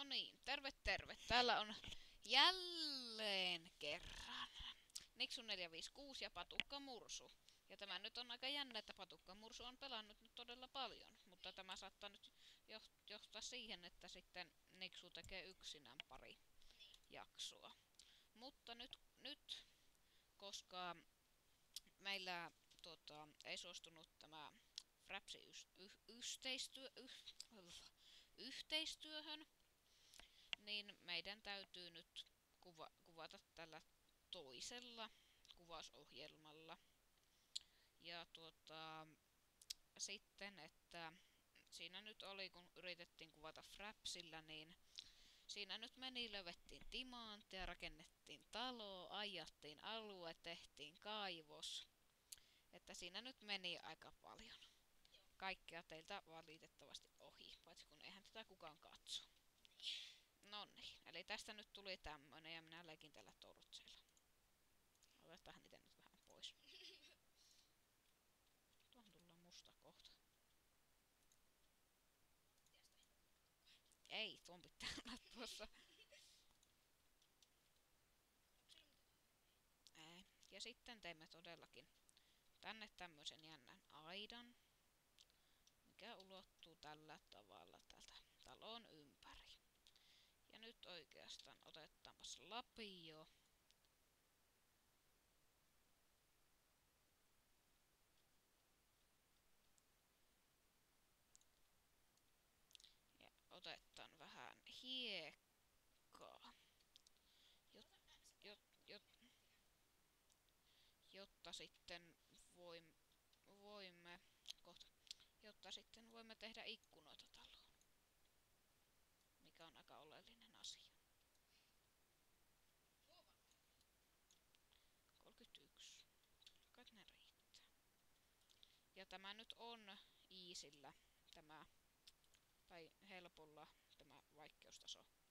niin, terve terve. Täällä on jälleen kerran Niksu 456 ja Patukka Mursu. Ja tämä nyt on aika jännä, että Patukka Mursu on pelannut nyt todella paljon, mutta tämä saattaa nyt johtaa siihen, että sitten Niksu tekee yksinään pari jaksoa. Mutta nyt koska meillä ei suostunut tämä Frapsi yhteistyöhön, niin meidän täytyy nyt kuvata tällä toisella kuvausohjelmalla. Ja sitten, että siinä nyt oli, kun yritettiin kuvata Frapsillä, niin siinä nyt meni, löydettiin timantteja, rakennettiin talo, ajattiin alue, tehtiin kaivos. Että siinä nyt meni aika paljon. Kaikkea teiltä valitettavasti ohi, paitsi kun eihän tätä kukaan katso. Noniin, eli tästä nyt tuli tämmönen ja minä leikin tällä tortseilla. Otetaan niitä nyt vähän pois. Tuohon tullaan musta kohta. Ei, tuon pitää olla tuossa. Ja sitten teimme todellakin tänne tämmöisen jännän aidan, mikä ulottuu tällä tavalla tältä talon ympäri. Ja nyt oikeastaan otetaanpas lapio. Ja otetaan vähän hiekkaa. Jotta sitten voimme jotta sitten voimme tehdä ikkunoita taloon, mikä on aika oleellinen asia. 31. Kai ne riittää. Ja tämä nyt on easyllä tämä, tai helpolla tämä vaikeustaso nyt.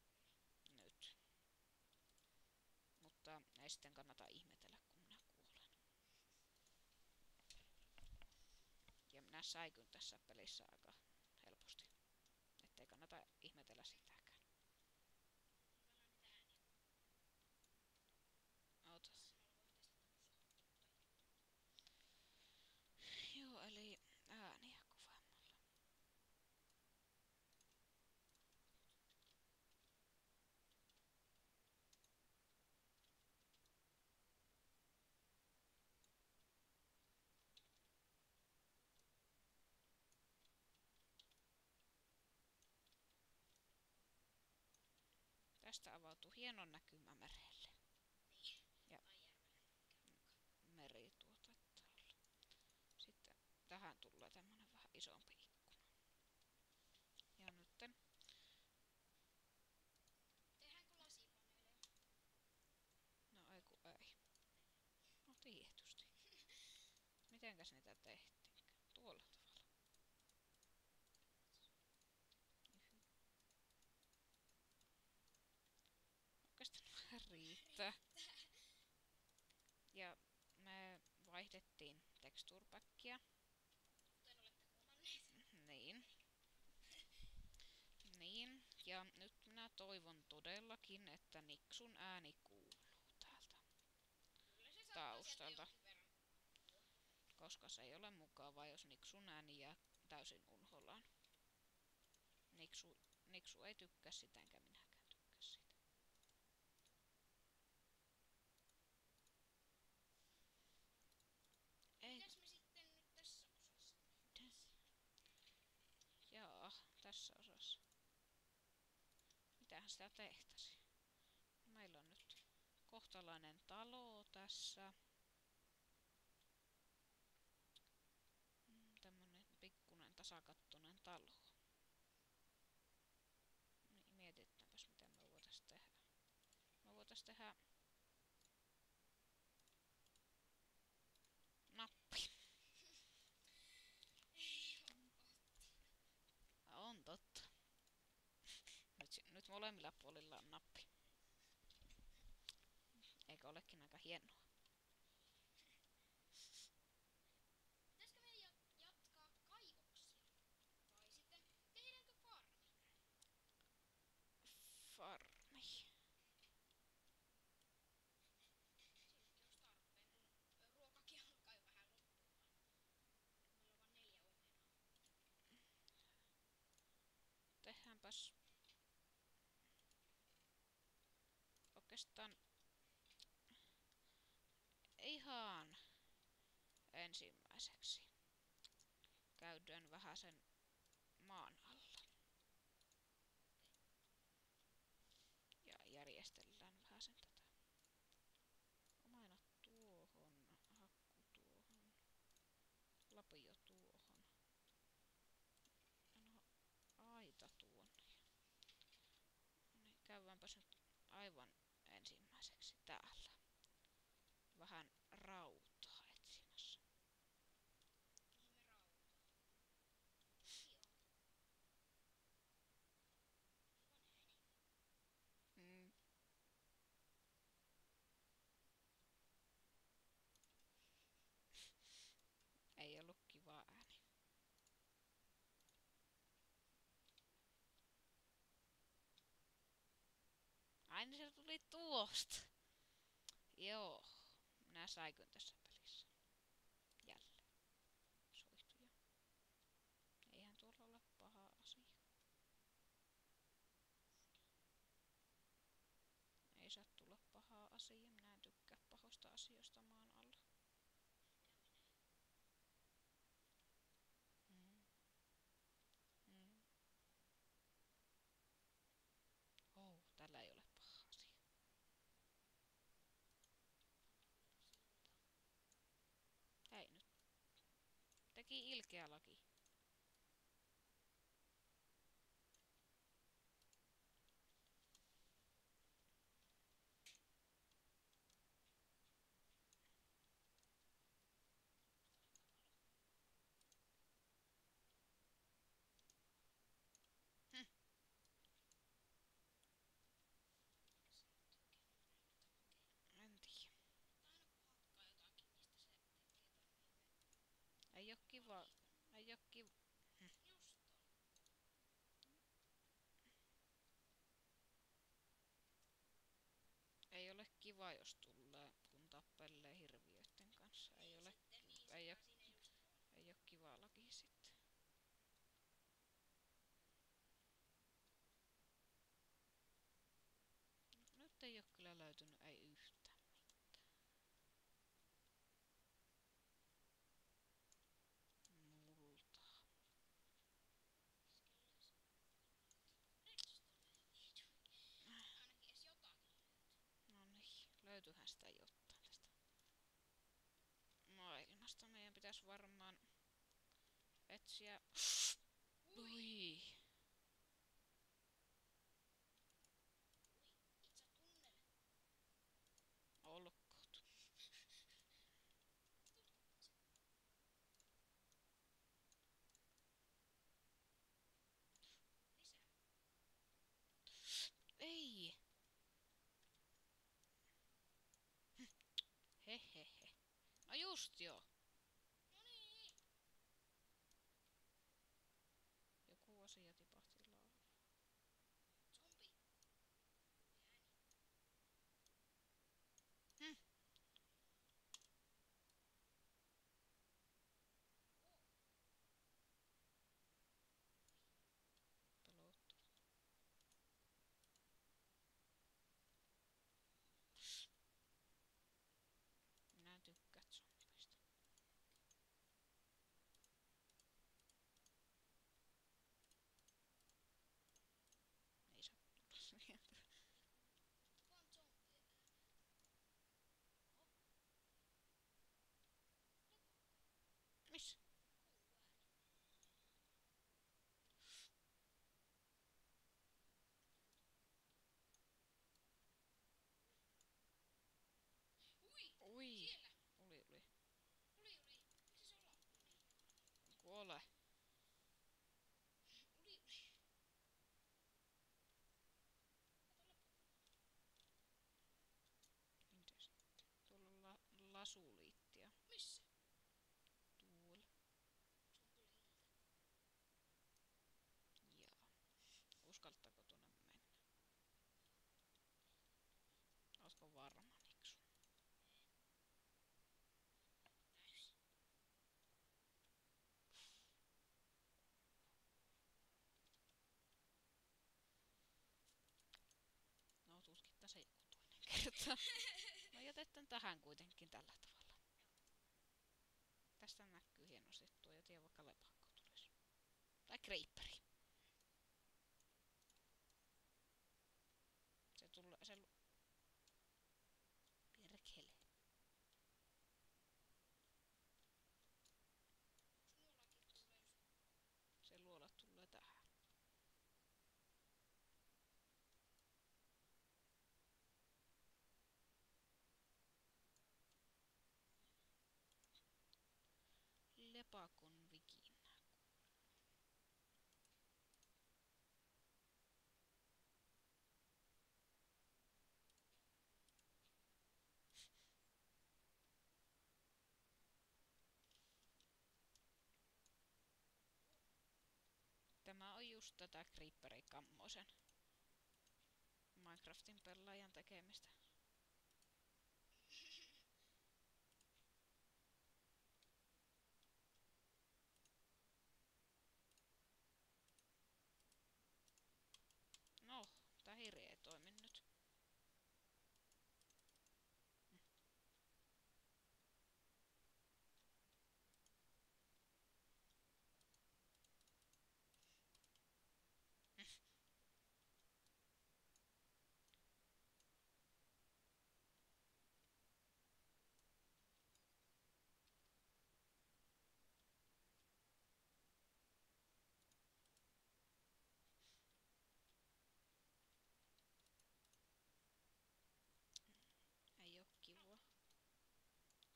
Mutta ei sitten kannata ihmetellä, kun minä kuolen. Ja minä säikyn tässä pelissä aika helposti. Ettei kannata ihmetellä sitäkään. Ootas. Joo, eli ääniä kuvaamalla. Tästä avautuu hieno näkymä merelle. Ja meri taitaa olla. Sitten tähän tulee tämmönen vähän isompi ikkuna. Ja nytten. Tehdäänkö lasipaneeleja? No ei ku ei. No tietysti. Mitenkäs niitä tehtiin? Tuolla tavalla. Oikeastaan vähän riittää. Ja me vaihdettiin texture packia. Kuten olette huomanneet. Niin. Niin, ja nyt minä toivon todellakin, että Niksun ääni kuuluu täältä Kyllä se taustalta. verran. Koska se ei ole mukavaa, jos Niksun ääni jää täysin unholaan. Niksu ei tykkää sitä, enkä minäkään tykkää sitä. Mitäs me sitten nyt tässä osassa? Jaa, tässä osassa. Mitähän sitä tehtäisi? Meillä on nyt kohtalainen talo tässä. Tämmönen pikkunen tasakattoinen talo. Niin, mietitäänpäs mitä me voitais tehdä. Me voitais tehdä nappi. On totta. Nyt molemmilla puolilla on nappi. Eikö olekin aika hienoa? Pitäisikö meidän jatkaa kaivoksia? Tai sitten tehdäänkö farmi? käydäänpäs oikeastaan ihan ensimmäiseksi käydään vähän sen maan alla ja järjestellään vähän sen tätä. Omenat tuohon, hakku tuohon, lapio tuohon. No, aita tuonne. No niin, käydäänpäs nyt aivan ensimmäiseksi täällä. Vähän rautaa etsimässä. Mihin me rautaa? Aivan ääni. Mm. Ei ollut kiva ääni. Ai niin se tuli tuosta. Joo, minä säikyn tässä pelissä. Jälleen. Soihtuja. Eihän tuolla ole paha asia. Ei saa tulla pahaa asiaa. Minä en tykkää pahoista asioista maan alla. Mm. Mm. Oh, tällä ei ole paha asia. Ei nyt. Teki ilkeä laki. Hm. En tiedä. Aina kun hakkaa jotakin, niin sitten se tekee ton ihme Ei oo kiva. Ei oo kiva. just ton. Ei ole kiva, jos tulee, kun tappelee hirviöiden kanssa. Ei ole, Sitten niin, ei oo, sepä siinä just on. ei oo kiva laki sitten. No, nyt ei oo kyllä löytynyt ei yhtään mitään. Multaa. Ainakin edes jotakin löytyy. No niin, löytyyhän sitä jotain tästä maailmasta. Meidän pitäisi varmaan etsiä... Ui! It's a tunnel. Olkoot. Lisää. Ei! Hehehe. No just joo. No niin. Joku asia tipahti lavalle. Zombi. Ääni. Hm. Oh. Pelottaa. Minä en tykkää zombeista. No jätetään tähän kuitenkin tällä tavalla. Tästä näkyy hienosti tuo ja tie vaikka lepakko tulisi. Tai creeperi. Se tulee, perkele. Sinullakin tulee just. Se luola tulee tähän. Lepakon vikinä. Tämä on just tätä Creeperi-kammosen Minecraftin pelaajan tekemistä. No, tää hiri ei toimi nyt. Ei oo kivaa.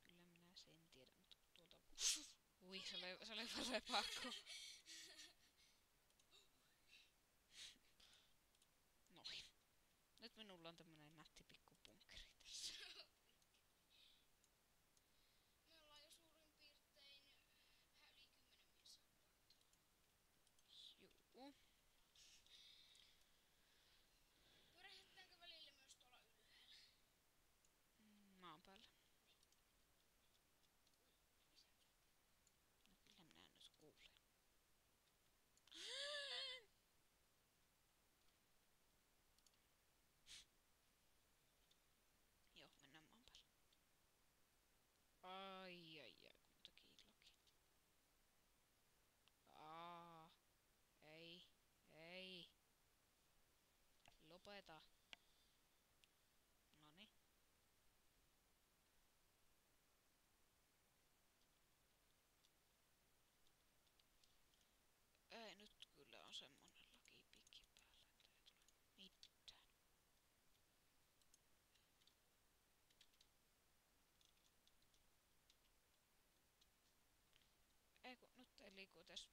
Kyllä minä sen tiedän, mutta tuolta... Ui, se oli vaan lepakko. Noin. Nyt minulla on tämmönen nätti pikku bunkkeri tässä. Me ollaan jo suurin piirtein vähän yli 10 mies saattaa. Juu. Pyörähdetäänkö välillä myös tuolla ylhäällä? Maan päällä. Missä pysähtyy? No kyllä minä nyt kuulen. Joo, mennään maan päälle. Ai, kun teki loki. Ei. Lopeta. Noni. Ei, nyt kyllä on semmonen lakipikki päällä, että ei tule mitään. Ei kun nyt ei liiku edes.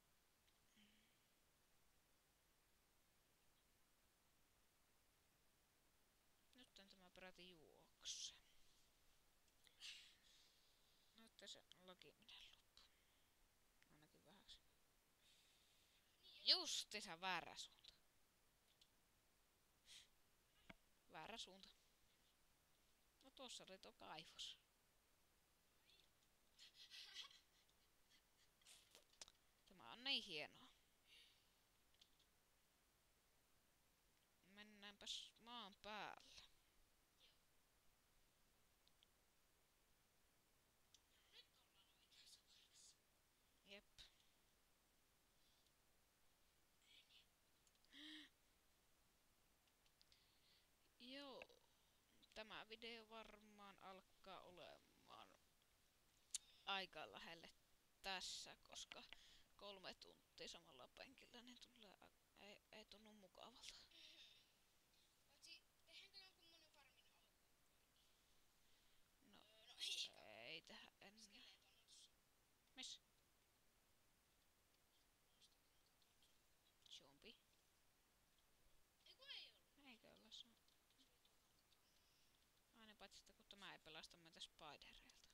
Nyt tämä peräti juoksee. Nyt se lokiminen loppu. Ainakin vähäksi. Justiinsa väärä suunta. Väärä suunta. No tuossa oli tuo kaivos. Tämä on niin hienoa. Mennäänpäs maan päälle. Nyt ollaan oikeassa paikassa. Jep. Joo. Tämä video varmaan alkaa olemaan aika lähelle tässä, koska 3 tuntia samalla penkillä niin ei tunnu mukavalta. Paitsi tehdäänkö jonkunmoinen farmin alku? No, No ei. ei tehdä enää. Skeleton on tossa. Miss? Nostakaa katot. Zombi. Eiku ei ollut. Eikö olla se? Se oli tuohon katon. Aina paitsi että kun tämä ei pelasta meitä spidereilta.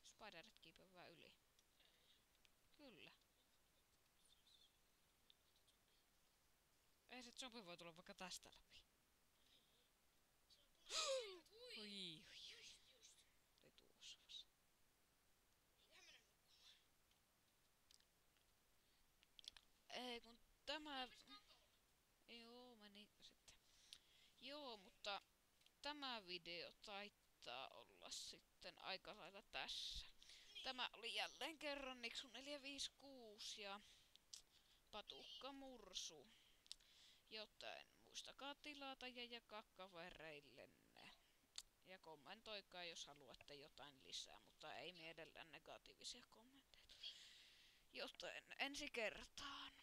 Spiderit kiipeää yli. Kyllä. Ei se zombi voi tulla vaikka tästä läpi. Siellä on punaiset silmät. Hui. Oi. Just. Oli tuossa vasta. Eiköhän mennä nukkumaan. Ei kun tämä... Hyppis katolle. Joo, meni sitten. Joo, mutta tämä video taittaa olla sitten aika lailla tässä. Tämä oli jälleen kerran Niksu 456 ja Patukka Mursu. Joten muistakaa tilata ja jakaa kavereillenne. Ja kommentoikaa, jos haluatte jotain lisää, mutta ei mielellään negatiivisia kommentteja. Joten ensi kertaan.